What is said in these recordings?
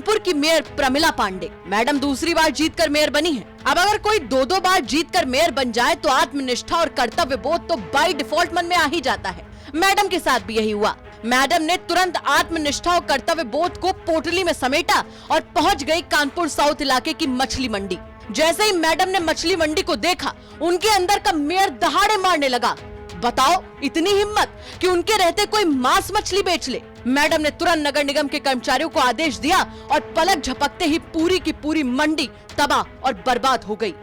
कानपुर की mayor Pramila Pandey madam दूसरी बार जीतकर मेयर बनी है। अब अगर कोई दो बार जीतकर मेयर बन जाए तो आत्मनिष्ठा और कर्तव्य बोध तो बाय डिफॉल्ट मन में आ ही जाता है। मैडम के साथ भी यही हुआ। मैडम ने तुरंत आत्मनिष्ठा और कर्तव्य बोध को पोटली में समेटा और पहुंच गई कानपुर साउथ इलाके की मछली मंडी। जैसे ही मैडम ने मछली मंडी को देखा, उनके अंदर का मेयर दहाड़े मारने लगा। बताओ, इतनी हिम्मत कि उनके रहते कोई मांस मछली बेच ले। मैडम ने तुरंत नगर निगम के कर्मचारियों को आदेश दिया और पलक झपकते ही पूरी की पूरी मंडी तबाह और बर्बाद हो गई।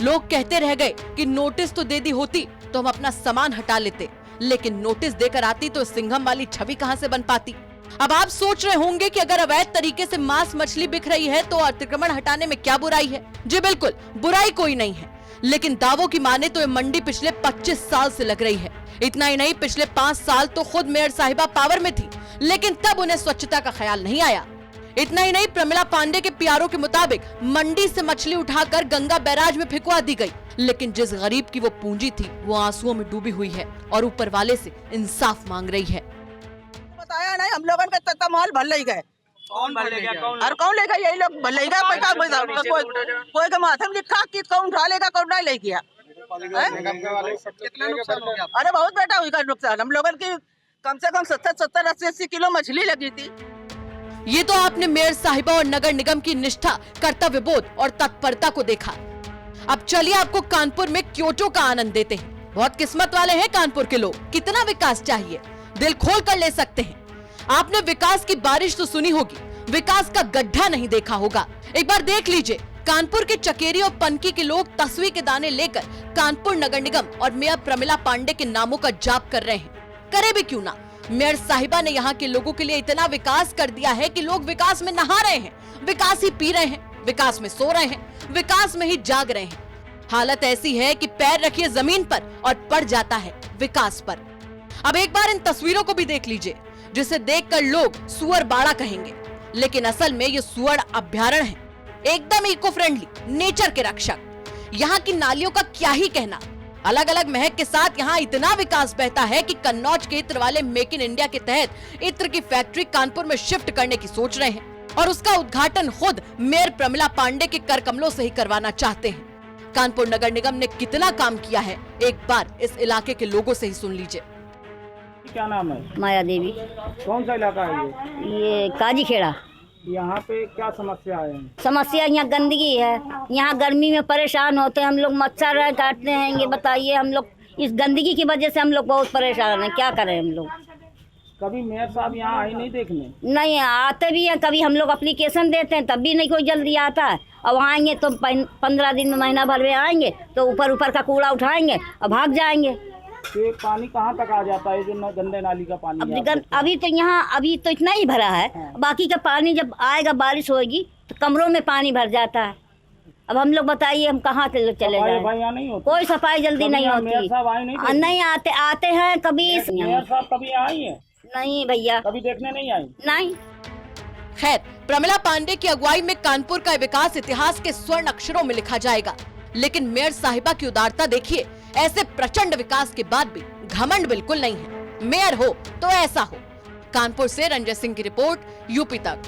लोग कहते रह गए कि नोटिस तो दे दी होती तो हम अपना सामान हटा लेते, लेकिन नोटिस देकर आती तो सिंघम वाली छवि कहां से बन पाती। अब आप सोच रहे होंगे कि अगर अवैध तरीके से मांस मछली बिक रही है तो अतिक्रमण हटाने में क्या बुराई है। जी बिल्कुल, बुराई कोई नहीं है, लेकिन दावों की माने तो ये मंडी पिछले 25 साल से लग रही है। इतना ही नहीं, पिछले 5 साल तो खुद मेयर साहिबा पावर में थी, लेकिन तब उन्हें स्वच्छता का ख्याल नहीं आया। इतना ही नहीं, प्रमिला पांडे के पीआरओ के मुताबिक मंडी से मछली उठाकर गंगा बैराज में फेंकवा दी गई, लेकिन जिस गरीब की वो पूंजी थी वो आंसुओं में डूबी हुई है और ऊपर वाले से इंसाफ मांग रही है। बताया नहीं, हम लोगों का तत्ता माल भर ले गए। कौन भर ले गया? और कौन ले गया? यही लोग भर ले गया। कोई का माथा में लिखा कि कौन उठा लेगा, कौन नहीं ले गया। कितना नुकसान हो गया? अरे बहुत बेटा हुआ नुकसान। हम लोगों की कम से कम 70, 80 किलो मछली लगी थी। ये तो आपने मेयर साहिबा और नगर निगम की निष्ठा, कर्तव्य बोध और तत्परता को देखा। अब चलिए आपको कानपुर में क्योटो का आनंद देते हैं। बहुत किस्मत वाले हैं कानपुर के लोग। कितना विकास चाहिए, दिल खोल कर ले सकते हैं। आपने विकास की बारिश तो सुनी होगी, विकास का गड्ढा नहीं देखा होगा। एक बार देख लीजिए, कानपुर के चकेरी और पनकी के लोग तस्वीर के दाने लेकर कानपुर नगर निगम और मेयर प्रमिला पांडे के नामों का जाप कर रहे हैं। करे भी क्यों ना, मेयर साहिबा ने यहाँ के लोगों के लिए इतना विकास कर दिया है कि लोग विकास में नहा रहे हैं, विकास ही पी रहे हैं, विकास में सो रहे हैं, विकास में ही जाग रहे हैं। हालत ऐसी है कि पैर रखिए जमीन पर और पड़ जाता है विकास पर। अब एक बार इन तस्वीरों को भी देख लीजिए, जिसे देखकर लोग सुअर बाड़ा कहेंगे, लेकिन असल में ये सुअर अभ्यारण्य है, एकदम इको फ्रेंडली, नेचर के रक्षक। यहाँ की नालियों का क्या ही कहना। अलग अलग महक के साथ यहाँ इतना विकास बहता है कि कन्नौज के इत्र वाले मेक इन इंडिया के तहत इत्र की फैक्ट्री कानपुर में शिफ्ट करने की सोच रहे हैं और उसका उद्घाटन खुद मेयर प्रमिला पांडे के कर कमलों से ही करवाना चाहते हैं। कानपुर नगर निगम ने कितना काम किया है, एक बार इस इलाके के लोगों से ही सुन लीजिए। क्या नाम है? माया देवी। कौन सा इलाका है ये काजी खेड़ा। यहाँ पे क्या समस्या है? समस्या यहाँ गंदगी है। यहाँ गर्मी में परेशान होते हैं हम लोग, मच्छर काटते हैं। ये बताइए, हम लोग इस गंदगी की वजह से हम लोग बहुत परेशान हैं। क्या करें हम लोग? कभी मेयर साहब यहाँ आए नहीं देखने? नहीं, आते भी हैं। कभी हम लोग एप्लीकेशन देते हैं तब भी नहीं कोई जल्दी आता है। अब आएंगे तो 15 दिन में, महीना भर में आएंगे तो ऊपर का कूड़ा उठाएंगे और भाग जाएंगे। ये पानी कहाँ तक आ जाता है, जो गंदे नाली का पानी? अभी तो यहाँ अभी तो इतना ही भरा है। हाँ। बाकी का पानी जब आएगा, बारिश होगी तो कमरों में पानी भर जाता है। अब हम लोग बताइए, हम कहाँ से चले जाएं? कोई सफाई जल्दी नहीं होती। नहीं आते हैं कभी। मेयर साहब कभी आए हैं? नहीं भैया, कभी देखने नहीं आए। नहीं। खैर, प्रमिला पांडे की अगुवाई में कानपुर का विकास इतिहास के स्वर्ण अक्षरों में लिखा जाएगा, लेकिन मेयर साहिबा की उदारता देखिए। ऐसे प्रचंड विकास के बाद भी घमंड बिल्कुल नहीं है। मेयर हो तो ऐसा हो। कानपुर से रंजय सिंह की रिपोर्ट, यूपी तक।